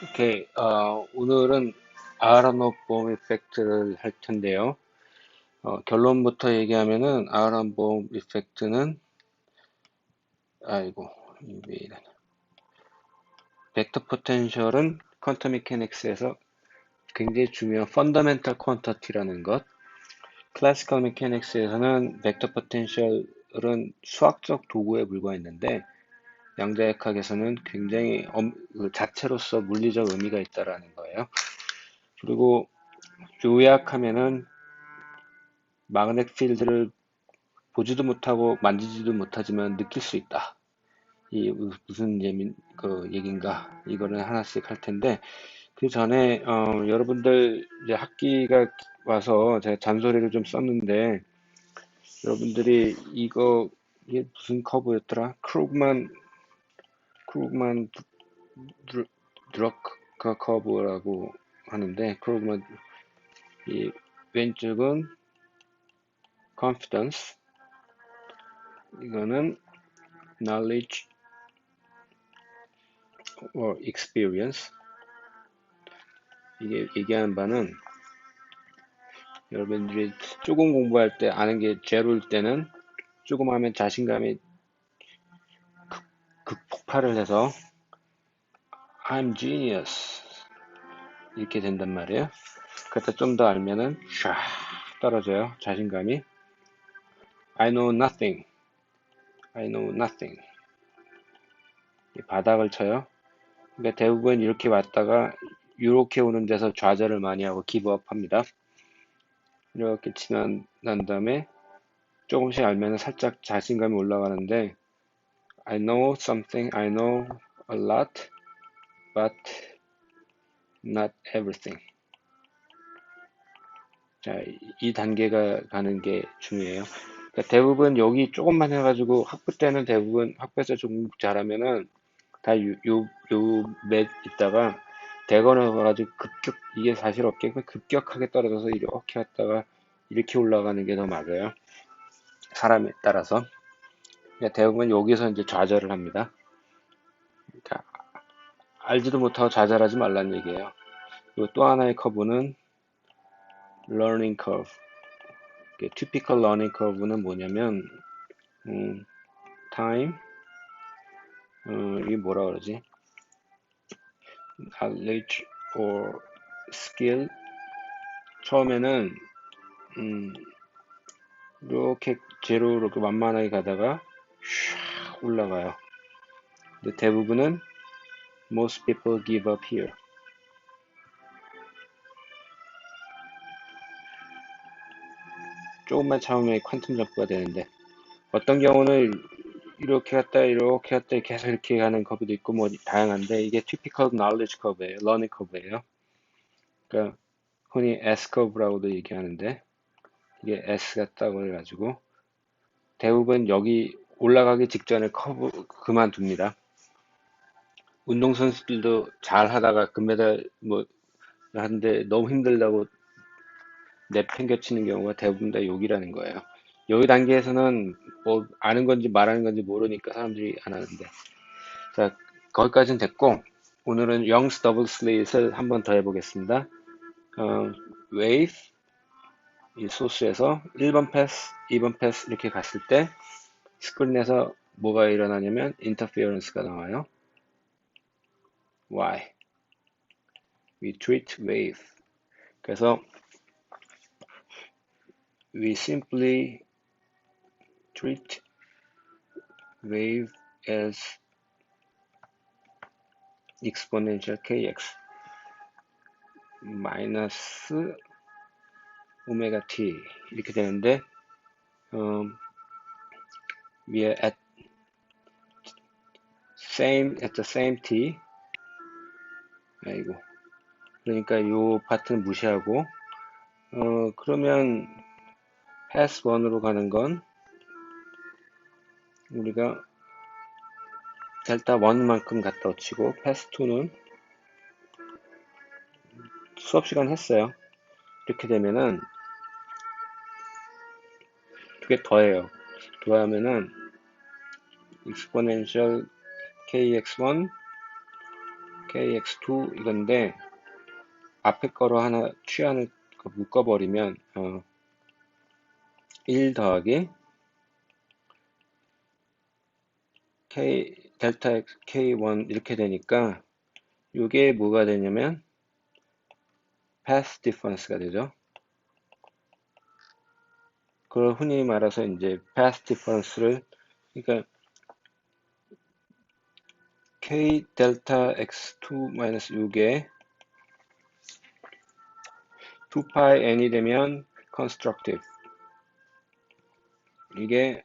오케이, 오늘은 아하람노 보험 이펙트를 할 텐데요. 결론부터 얘기하면은 아하람 보험 이펙트는 아이고 왜 이래. 벡터 포텐셜은 퀀텀 메케닉스에서 굉장히 중요한 펀더멘탈 퀀터티라는 것. 클래시컬 메케닉스에서는 벡터 포텐셜은 수학적 도구에 불과했는데 양자역학에서는 굉장히 그 자체로서 물리적 의미가 있다라는 거예요. 그리고 요약하면은 마그넷 필드를 보지도 못하고 만지지도 못하지만 느낄 수 있다. 이 무슨 그 얘기인가? 이거는 하나씩 할 텐데 그 전에 여러분들 이제 학기가 와서 제가 잔소리를 좀 썼는데 여러분들이 이게 무슨 커브였더라? 크루그만 드러커 커브라고 하는데 크루그만 이 왼쪽은 confidence 이거는 knowledge or experience 이게 얘기하는 바는 여러분들이 조금 공부할 때 아는 게 제로일 때는 조금 하면 자신감이 극폭발을 해서 I'm genius 이렇게 된단 말이에요. 그때 좀 더 알면은 쫙 떨어져요. 자신감이 I know nothing, I know nothing 바닥을 쳐요. 그러니까 대부분 이렇게 왔다가 이렇게 오는 데서 좌절을 많이 하고 기브업합니다. 이렇게 지난 난 다음에 조금씩 알면 살짝 자신감이 올라가는데 I know something, I know a lot, but not everything. 자, 이 단계가 가는 게 중요해요. 그러니까 대부분 여기 조금만 해가지고 학부 때는 대부분 학부에서 좀 잘하면은 다 몇 있다가 대거는 와가지고 이게 사실 없게 급격하게 떨어져서 이렇게 갔다가 이렇게 올라가는 게 더 맞아요. 사람에 따라서. 그러니까 대부분 여기서 이제 좌절을 합니다. 그러니까 알지도 못하고 좌절하지 말라는 얘기예요. 그리고 또 하나의 커브는 learning curve. typical learning curve는 뭐냐면 time, 이게 뭐라 그러지? knowledge or skill. 처음에는 이렇게 제로 이렇게 만만하게 가다가 샥 올라가요. 근데 대부분은 most people give up here. 조금만 참으면 퀀텀 점프가 되는데 어떤 경우는 이렇게 갔다 계속 이렇게 가는 커브도 있고 뭐 다양한데 이게 typical knowledge curve예요. learning curve예요. 그러니까 흔히 S 커브라고도 얘기하는데 이게 S 같다고 해가지고 대부분 여기 올라가기 직전에 커브 그만둡니다. 운동선수들도 잘 하다가 금메달 뭐 하는데 너무 힘들다고 내팽겨치는 경우가 대부분 다 여기라는 거예요. 여기 단계에서는 뭐 아는 건지 말하는 건지 모르니까 사람들이 안 하는데. 자, 거기까지는 됐고 오늘은 영스 더블 슬릿을 한번 더 해보겠습니다. 웨이브 이 소스에서 1번 패스, 2번 패스 이렇게 갔을 때 스크린에서 뭐가 일어나냐면 인터페어런스가 나와요. Why? We treat wave. 그래서 we simply treat wave as exponential kx 마이너스 오메가 t 이렇게 되는데 we are at the same t. 아이고 그러니까 요 파트는 무시하고 그러면 패스 1으로 가는 건 우리가 델타 1만큼 갖다 붙이고 패스 2는 수업 시간 했어요. 이렇게 되면은 두 개 더해요. 더하면은 exponential kx1 kx2 이건데 앞에 거로 하나 취하는 거 묶어버리면 1 더하기 k 델타 x k1 이렇게 되니까 이게 뭐가 되냐면 path difference가 되죠. 그걸 흔히 말해서 이제 path difference를 그러니까 k 델타 x2 마이너스 이게 2파이 n이 되면 constructive 이게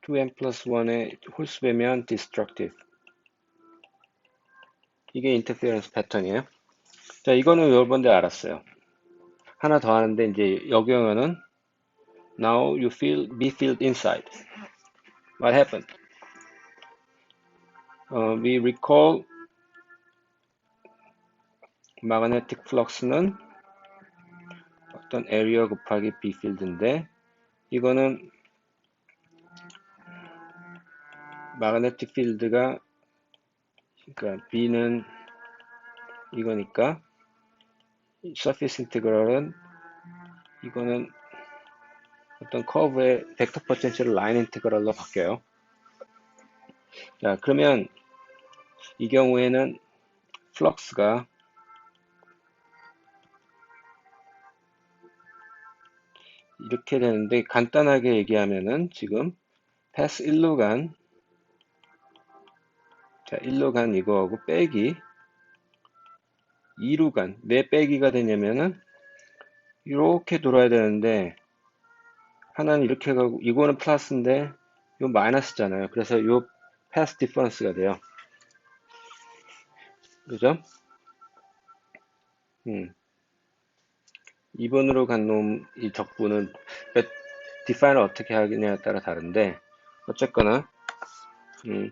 2n 플러스 1의 홀수배면 destructive 이게 인터페어런스 패턴이에요. 자, 이거는 여러분들 알았어요. 하나 더 하는데 이제 역영어는 now you feel be filled inside. What happened? We recall magnetic flux는 어떤 area 곱하기 B field인데 이거는 magnetic field가 그러니까 B는 이거니까 surface integral은 이거는 어떤 커브의 벡터 포텐셜을 라인 인테그랄로 바뀌어요. 자, 그러면 이 경우에는 플럭스가 이렇게 되는데 간단하게 얘기하면은 지금 패스 1로 간 자, 1로 간 이거하고 빼기 2로 간 왜 빼기가 되냐면은 이렇게 돌아야 되는데 하나는 이렇게 가고 이거는 플러스인데 이거 마이너스잖아요. 그래서 이 패스 디퍼런스가 돼요. 그죠? 2번으로 간 놈 이 적분은 디파인을 어떻게 하느냐에 따라 다른데 어쨌거나 음,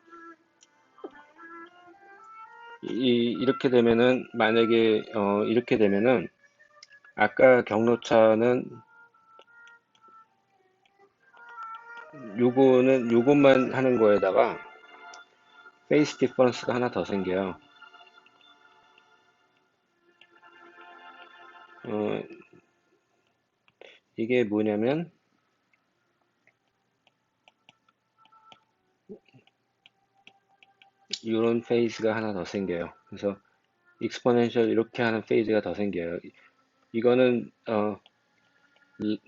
이렇게 되면은 만약에 이렇게 되면은 아까 경로차는 요것만 하는 거에다가 페이스 디퍼런스가 하나 더 생겨요. 이게 뭐냐면 이런 페이스가 하나 더 생겨요. 그래서 익스포넨셜 이렇게 하는 페이즈가 더 생겨요. 이거는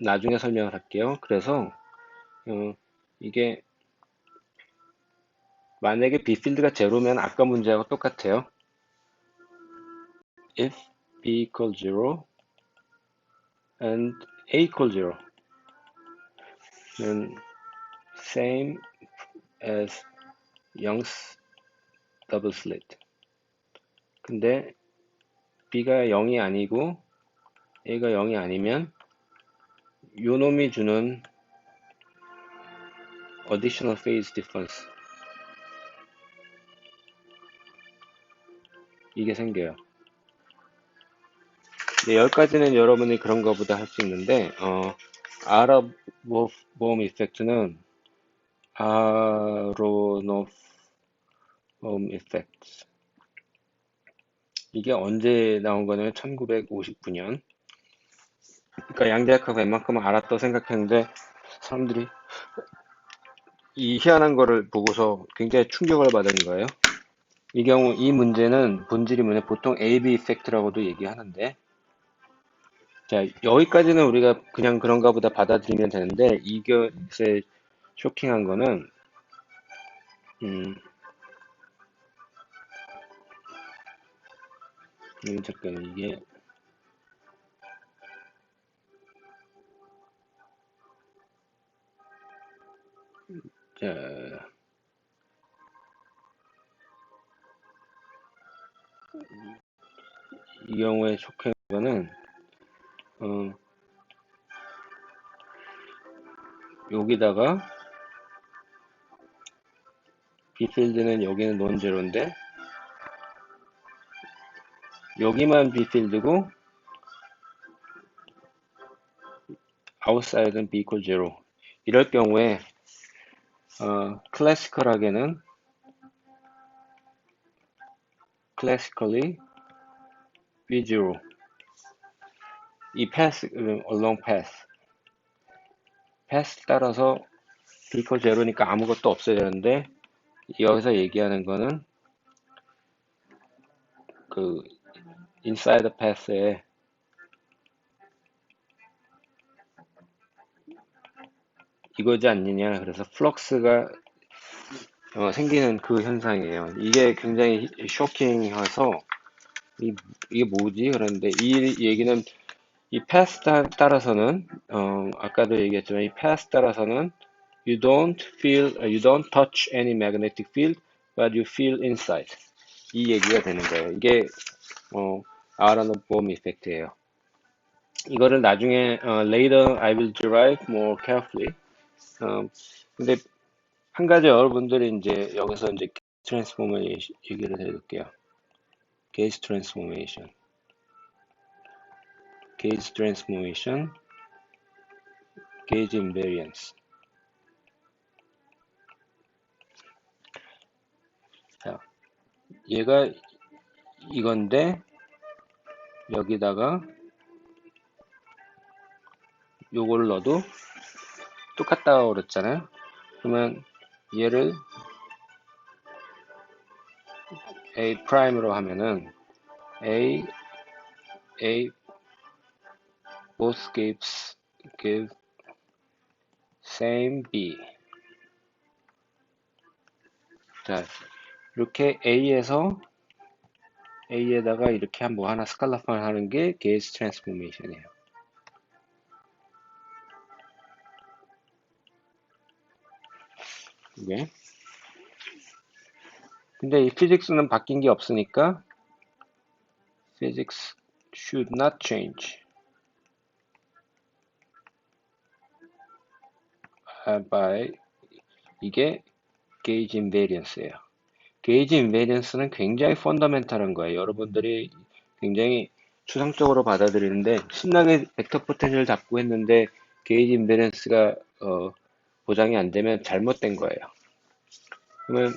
나중에 설명을 할게요. 그래서 이게 만약에 B 필드가 제로면 아까 문제하고 똑같아요. If B equals 0 and A equals 0 then same as Young's double slit. 근데 B가 0이 아니고 A가 0이 아니면 요 놈이 주는 additional phase difference 이게 생겨요. 네, 여기까지는 여러분이 그런 거보다 할 수 있는데 아랍보험 이펙트는 아로노프 이펙트 이게 언제 나온 거냐면 1959년 그러니까 양대역학가 웬만큼은 알았다고 생각했는데 사람들이 이 희한한 거를 보고서 굉장히 충격을 받은 거예요. 이 경우 이 문제는 본질이 뭐냐 보통 AB 이펙트라고도 얘기하는데 자 여기까지는 우리가 그냥 그런가 보다 받아들이면 되는데 이것에 쇼킹한 거는 잠깐 이게 자 이 경우에 쇼킹한 거는 여기다가 B필드는 여기는 논제로인데 여기만 B필드고 아웃사이드는 B equal 0 이럴 경우에 클래시컬하게는 classically 위주로 이 path, along path 따라서 비포 제로니까 아무것도 없어야 되는데 여기서 얘기하는 거는 그 inside path에 이거지 않느냐. 그래서 플럭스가 생기는 그 현상이에요. 이게 굉장히 쇼킹해서 이게 뭐지? 그런데 이 얘기는 이 path 따라서는 아까도 얘기했지만 이 path 따라서는 you don't touch any magnetic field, but you feel inside. 이 얘기가 되는 거예요. 이게 아라노 봄 이펙트예요. 이거를 나중에 later I will derive more carefully. 근데 한 가지 여러분들이 이제 여기서 이제 트랜스포메이션 얘기를 해볼게요. 게이지 트랜스포메이션, 게이지 트랜스포메이션, 게이지 인베리언스. 자, 얘가 이건데 여기다가 요걸 넣어도 똑같다고 그랬잖아요. 그러면 얘를 A 프라임으로 하면은 A both give same B. 자, 이렇게 A에다가 이렇게 한번 하나 스칼라판 하는 게 게이지 트랜스포메이션이에요. 이게. 근데 이 피직스는 바뀐 게 없으니까 physics should not change by 이게 게이지 인베리언스예요. 게이지 인베리언스는 굉장히 펀더멘탈한 거예요. 여러분들이 굉장히 추상적으로 받아들이는데 신나게 벡터 포텐셜 잡고 했는데 게이지 인베리언스가 보장이 안 되면 잘못된 거예요. 그러면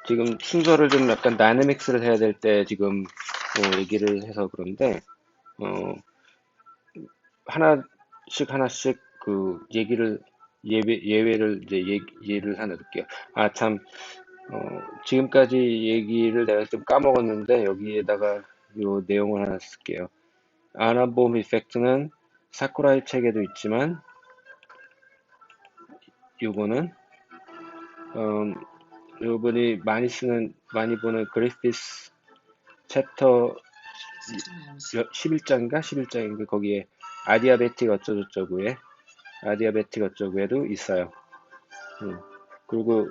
지금 순서를 좀 약간 다이내믹스를 해야 될 때 지금 얘기를 해서 그런데 하나씩 그 얘기를 예외를 이제 예를 하나 넣을게요. 아, 참, 지금까지 얘기를 내가 좀 까먹었는데 여기에다가 요 내용을 하나 쓸게요. 아나봄 이펙트는 사쿠라이 책에도 있지만 요거는 여러분이 많이 보는 그리피스 챕터 11장인가 거기에 아디아베틱 어쩌고저쩌고에도 있어요. 그리고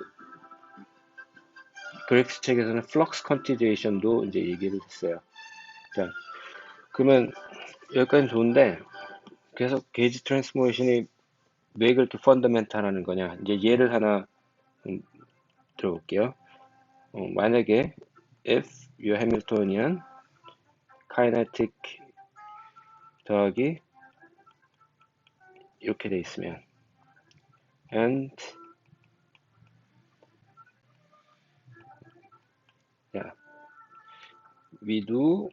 그리피스 책에서는 플럭스 컨티듀에이션도 이제 얘기를 했어요. 자, 그러면 여기까지는 좋은데 계속 게이지 트랜스포메이션이 왜 그렇게 펀더멘탈하는 거냐? 이제 예를 하나 들어볼게요. 만약에 if your Hamiltonian kinetic 더하기 이렇게 돼 있으면 and we do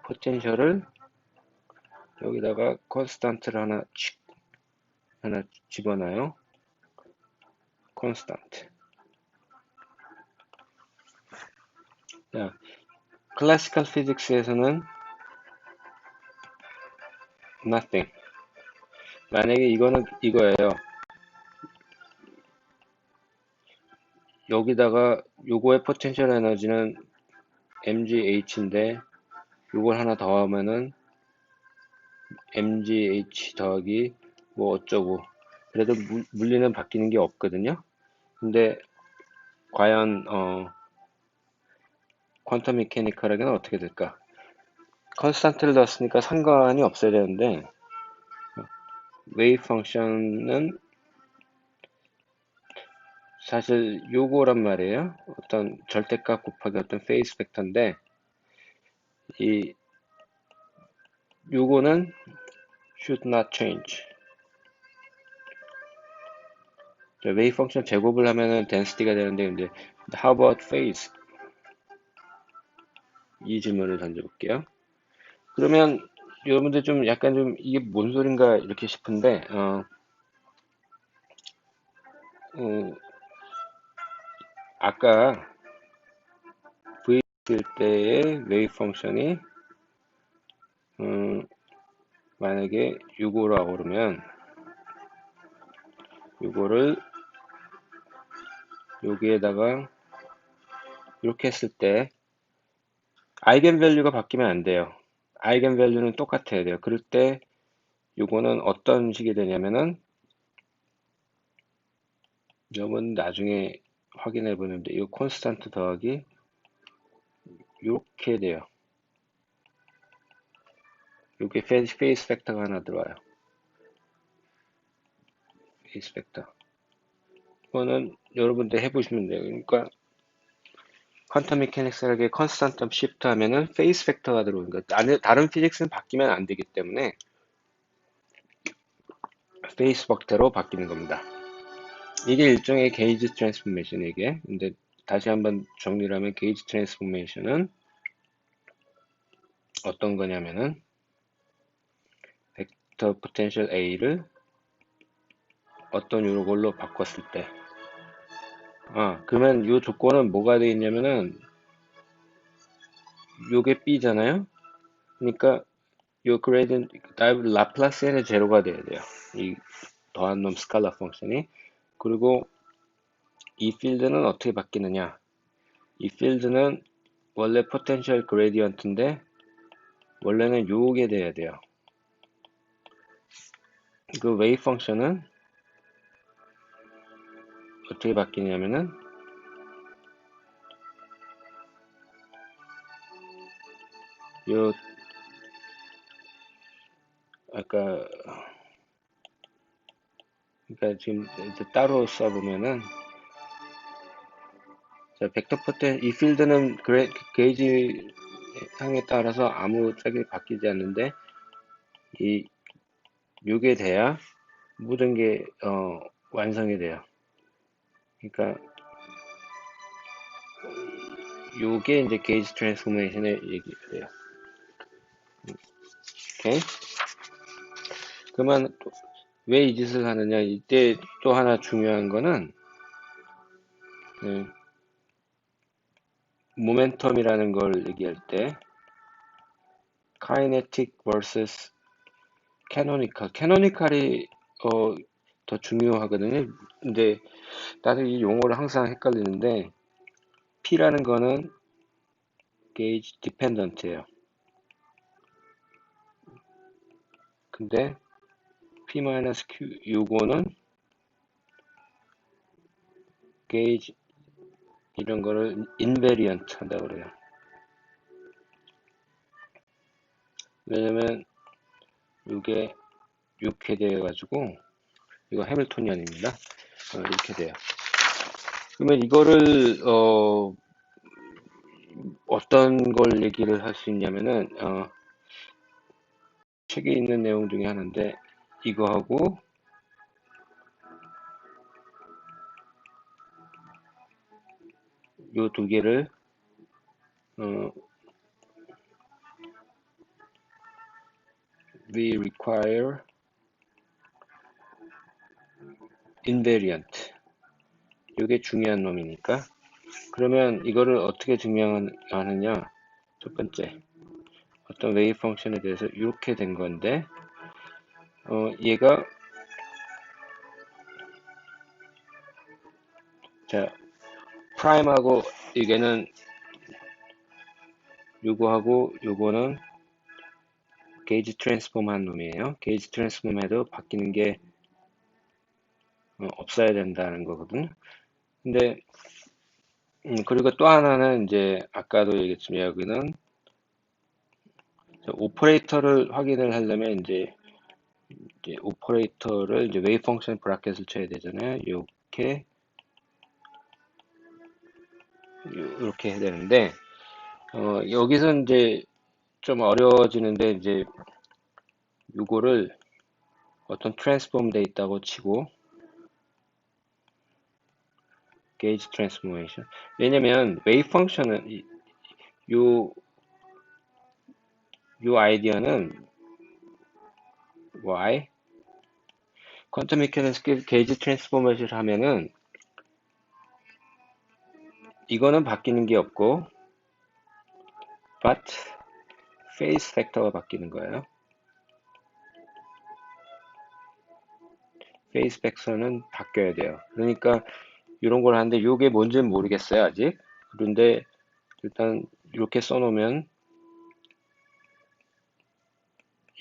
포텐셜을 여기다가 constant를 하나 집어넣어요. constant. 자, 클래시컬 피직스에서는 nothing. 만약에 이거는 이거예요. 여기다가 요거의 포텐셜 에너지는 mgh인데 요걸 하나 더하면은 mgh 더하기 뭐 어쩌고 그래도 물리는 바뀌는 게 없거든요. 근데 과연 퀀텀 메케니컬에게는 어떻게 될까? 컨스탄트를 넣었으니까 상관이 없어야 되는데 웨이브 펑션은 사실 요거란 말이에요. 어떤 절대값 곱하기 어떤 페이스 벡터인데 요거는 should not change. 웨이브 펑션 제곱을 하면은 density가 되는데 근데 how about phase? 이 질문을 던져볼게요. 그러면 여러분들 좀 약간 좀 이게 뭔 소린가 이렇게 싶은데, 어, 아까 V 있을 때의 웨이브 펑션이 만약에 6호라고 그러면 이거를 여기에다가 이렇게 했을 때 아이겐 밸류가 바뀌면 안 돼요. 아이겐 밸류는 똑같아야 돼요. 그럴 때 요거는 어떤 식이 되냐면은 여러분 나중에 확인해 보는데 이거 콘스탄트 더하기 이렇게 돼요. 여기 페이스 팩터가 하나 들어와요. 페이스 팩터. 이거는 여러분들 해보시면 돼요. 그러니까 퀀텀 메케닉스하게 컨스탄트 시프트 하면은 페이스 팩터가 들어오는 거예요. 다른 피직스는 바뀌면 안 되기 때문에 페이스 팩터로 바뀌는 겁니다. 이게 일종의 게이지 트랜스포메이션 이게. 근데 다시 한번 정리를 하면 게이지 트랜스포메이션은 어떤 거냐면은 벡터 포텐셜 A를 어떤 요걸로 바꿨을 때 그러면 요 조건은 뭐가 되어 있냐면은 요게 B잖아요. 그러니까 요 그레이디언트 라플라스에는 제로가 돼야 돼요. 이 더한 놈 스칼라 펑션이. 그리고 이 필드는 어떻게 바뀌느냐? 이 필드는 원래 포텐셜 그레디언트인데 원래는 요게 돼야 돼요. 그 웨이브 펑션은 어떻게 바뀌냐면은 요 아까 그러니까 지금 이제 따로 써보면은 자, 벡터 포텐 이 필드는 게이지 향에 따라서 아무 짝이 바뀌지 않는데 이 요게 돼야 모든 게 완성이 돼요. 그러니까 요게 이제 게이지 트랜스포메이션의 얘기예요. 오케이? 그러면 왜 이 짓을 하느냐? 이때 또 하나 중요한 거는 모멘텀이라는 걸 얘기할 때 카이네틱 vs 캐노니컬이 더 중요하거든요. 근데 나는 이 용어를 항상 헷갈리는데 P라는 거는 게이지 디펜던트예요. 근데 P-Q 요거는 게이지 이런 거를 인베리언트 한다고 그래요. 왜냐면 이게 이렇게 돼가지고 이거 해밀토니언입니다. 이렇게 돼요. 그러면 이거를 어떤 걸 얘기를 할 수 있냐면은 책에 있는 내용 중에 하나인데 이거하고 요 두 개를 어, we require invariant 이게 중요한 놈이니까 그러면 이거를 어떻게 증명하느냐 첫 번째 어떤 웨이브 펑션에 대해서 이렇게 된 건데 얘가 자 프라임하고 이게는 요거하고 요거는 게이지 트랜스폼 한 놈이에요. 게이지 트랜스폼 해도 바뀌는 게 없어야 된다는 거거든요. 근데 그리고 또 하나는 이제 아까도 얘기했지만 여기는 오퍼레이터를 확인을 하려면 이제 오퍼레이터를 이제 웨이브 펑션 브라켓을 쳐야 되잖아요. 이렇게 이렇게 해야 되는데 여기서 이제 좀 어려워지는데 이제 요거를 어떤 트랜스폼 돼 있다고 치고 게이지 트랜스포메이션 왜냐면 웨이브 펑션은 요 요 아이디어는 y 퀀텀 메커니क्스 게이지 트랜스포머를 하면은 이거는 바뀌는 게 없고 but phase factor가 바뀌는 거예요. phase factor는 바뀌어야 돼요. 그러니까 이런 걸 하는데 이게 뭔지는 모르겠어요 아직. 그런데 일단 이렇게 써놓으면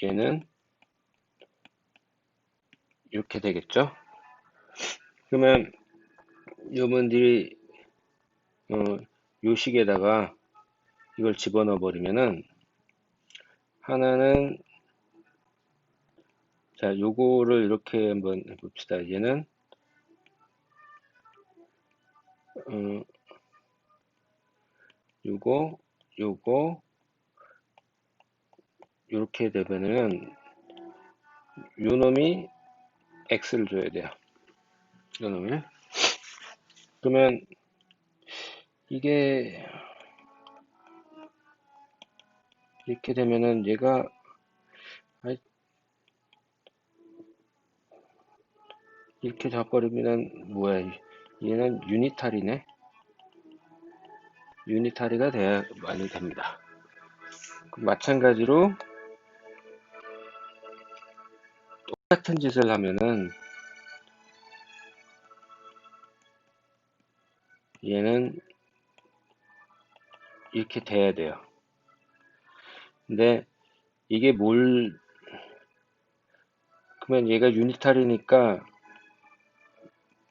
얘는 이렇게 되겠죠. 그러면 여러분들이 요 식에다가 이걸 집어넣어 버리면은 하나는 자 요거를 이렇게 한번 해봅시다. 얘는 어, 요거 이렇게 되면은 요 놈이 x를 줘야 돼요. 요 놈이. 그러면 이게 이렇게 되면은 얘가 이렇게 잡버리면 뭐야? 얘는 유니탈이네. 유니탈이가 돼야 많이 됩니다. 마찬가지로 똑같은 짓을 하면은 얘는 이렇게 돼야 돼요. 근데 이게 그러면 얘가 유니탈이니까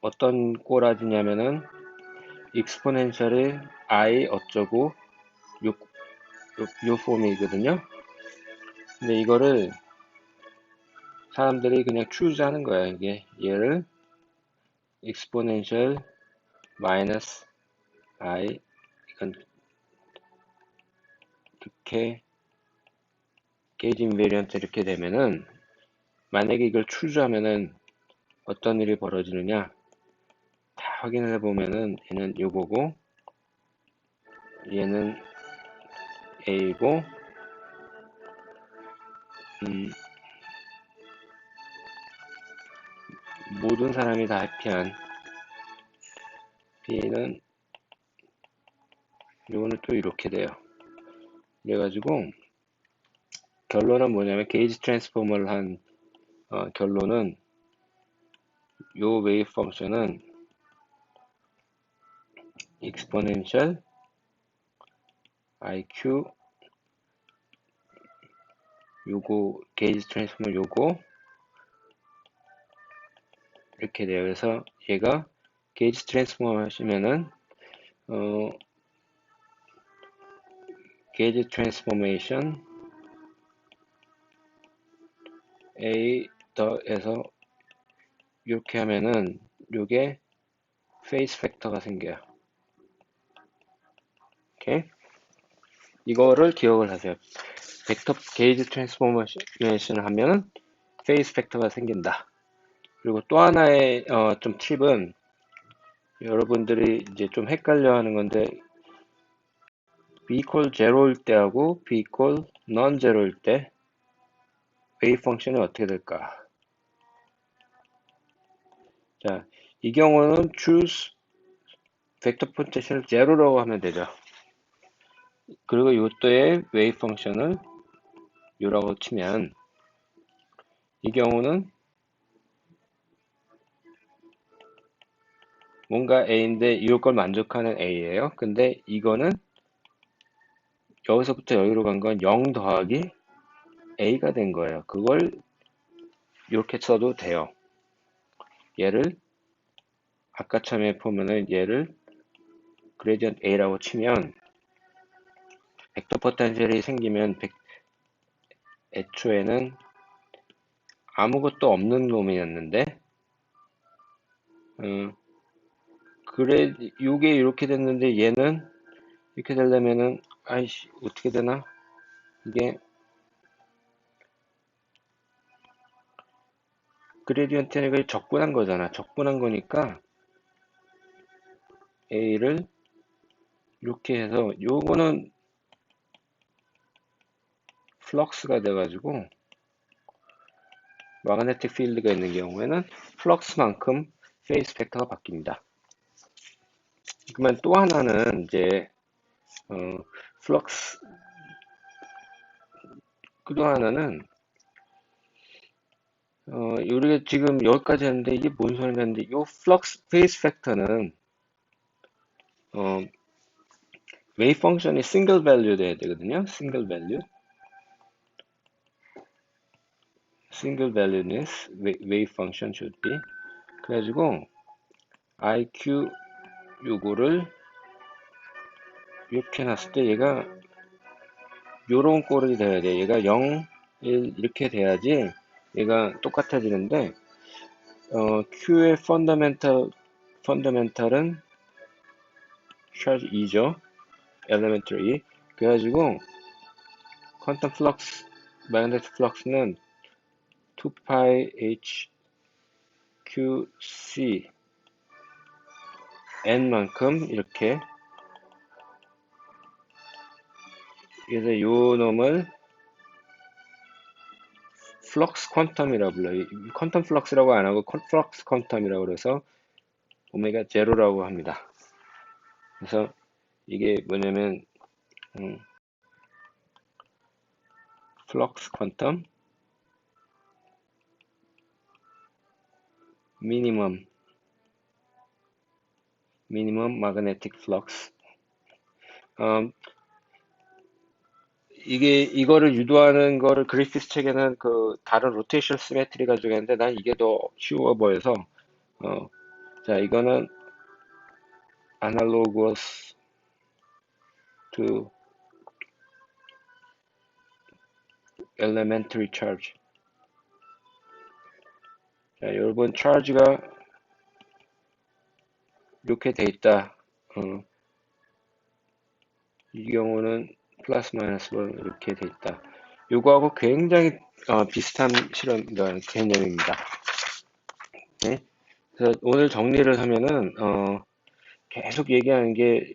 어떤 꼬라지냐면은 익스포넨셜이 i 어쩌고 요 폼이거든요. 근데 이거를 사람들이 그냥 choose 하는 거야. 이게 얘를 exponential minus i 이건 이렇게 게이지 인베리언트 이렇게 되면은 만약에 이걸 choose 하면은 어떤 일이 벌어지느냐 다 확인을 해보면은 얘는 요거고 얘는 a고 모든 사람이 다 해피한 b는 요거는 또 이렇게 돼요. 그래가지고 결론은 뭐냐면 게이지 트랜스포머를 한 결론은 요 웨이브 펑션은 exponential iq 요거 게이지 트랜스포머 요거 이렇게 돼요. 그래서 얘가 게이지 트랜스포머 하시면은 게이지 트랜스포메이션 A 더에서 이렇게 하면은 요게 페이스 팩터가 생겨요. 오케이? 이거를 기억을 하세요. 벡터 게이지 트랜스포메이션을 하면은 페이스 팩터가 생긴다. 그리고 또 하나의 좀 팁은 여러분들이 이제 좀 헷갈려 하는 건데 b equal 0일 때하고 b equal non 0일 때 웨이브 펑션이 어떻게 될까? 자, 이 경우는 choose 벡터 포텐셜을 제로라고 하면 되죠. 그리고 요때의 웨이브 펑션을 요라고 치면 이 경우는 뭔가 A인데 이걸 만족하는 A예요. 근데 이거는 여기서부터 여기로 간 건 0 더하기 A가 된 거예요. 그걸 이렇게 써도 돼요. 얘를 아까 처음에 보면은 얘를 그레디언트 A라고 치면 벡터 포텐셜이 생기면 애초에는 아무것도 없는 놈이었는데 그래 요게 이렇게 됐는데 얘는 이렇게 되려면은 아이씨 어떻게 되나 이게 그레디언트가 적분한 거잖아. 적분한 거니까 A를 이렇게 해서 요거는 플럭스가 돼가지고 마그네틱 필드가 있는 경우에는 플럭스만큼 페이스 팩터가 바뀝니다. 그러면 또 하나는 이제 플럭스 또 하나는 우리가 지금 여기까지 했는데 이게 뭔 소리인가 했는데 이 플럭스 페이스 팩터는 웨이브 펑션이 싱글 밸류 돼야 되거든요. 싱글 밸류 single valueness wave function should be. 그래가지고 IQ 요거를 이렇게 놨을 때 얘가 요런 꼴이 돼야 돼. 얘가 0, 1 이렇게 돼야지 얘가 똑같아지는데 Q의 펀더멘탈은 charge 2죠. elementary. 그래가지고 퀀텀 플럭스, magnetic flux는 2pi h qc n만큼 이렇게, 그래서 요 놈을 플럭스 퀀텀이라고 불러요. 퀀텀 플럭스라고 안 하고 플럭스 퀀텀이라고 그래서 오메가 제로라고 합니다. 그래서 이게 뭐냐면 플럭스 퀀텀 미니멈 마그네틱 플럭스. 이거를 유도하는 거를 그리피스 책에는 그 다른 로테이션 시메트리 가지고 했는데 난 이게 더 쉬워 보여서 자, 이거는 analogous to elementary charge. 자, 여러분 charge가 이렇게 돼 있다. 이 경우는 플러스 마이너스 1 이렇게 돼 있다. 요거하고 굉장히 비슷한 개념입니다. 네? 그래서 오늘 정리를 하면은 계속 얘기하는 게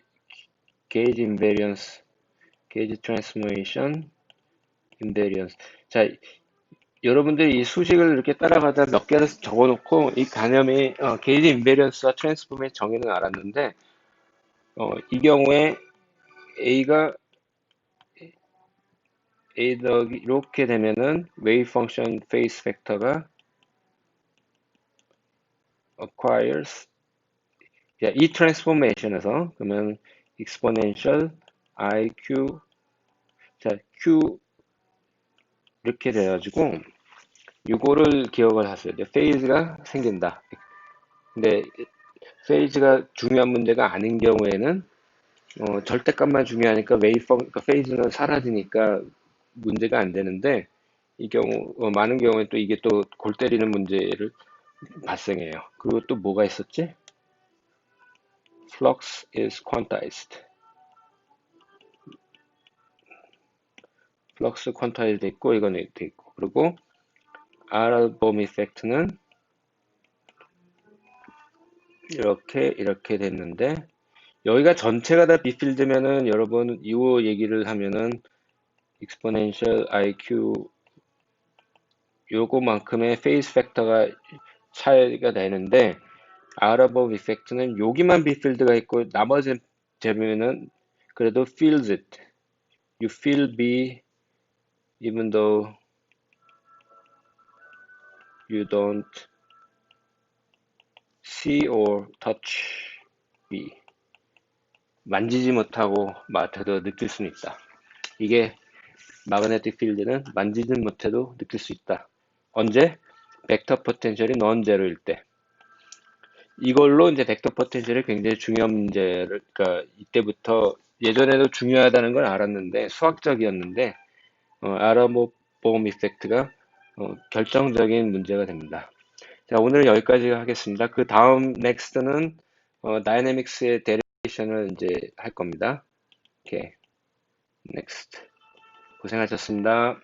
게이지 인베리언스, 게이지 트랜스포메이션, 인베리언스. 자, 여러분들이 이 수식을 이렇게 따라가다 몇 개를 적어놓고 이 개념이 게이지 인베리언스와 트랜스포메이션 정의는 알았는데 이 경우에 A가 A 더하기 이렇게 되면은 웨이브 펑션 페이스 팩터가 acquires, 이 트랜스포메이션에서 그러면 exponential IQ, 자, Q 이렇게 돼가지고 이거를 기억을 하세요. 페이즈가 생긴다. 근데 페이즈가 중요한 문제가 아닌 경우에는 절대값만 중요하니까 그러니까 페이즈는 사라지니까 문제가 안 되는데 이 경우 많은 경우에 또 이게 또 골 때리는 문제를 발생해요. 그리고 또 뭐가 있었지? Flux is quantized. 플럭스 퀀타이즈 돼 있고 이거는 돼 있고, 그리고 아랍봄 이펙트는 이렇게 됐는데 여기가 전체가 다 비필드면은 여러분 이 얘기를 하면은 exponential IQ 요거만큼의 페이스 팩터가 차이가 되는데 아랍봄 이펙트는 여기만 비필드가 있고 나머지 되면은 그래도 feels it. You feel B even though you don't see or touch B. 만지지 못하고 맡아도 느낄 수는 있다. 이게 마그네틱 필드는 만지지 못해도 느낄 수 있다. 언제? 벡터 포텐셜이 넌 제로일 때. 이걸로 이제 벡터 포텐셜이 굉장히 중요한 문제를, 그러니까 이때부터 예전에도 중요하다는 걸 알았는데 수학적이었는데 아라모보험 이펙트가 결정적인 문제가 됩니다. 자, 오늘은 여기까지 하겠습니다. 그 다음 넥스트는 다이내믹스의 데리베이션을 이제 할 겁니다. 오케이, 넥스트. 고생하셨습니다.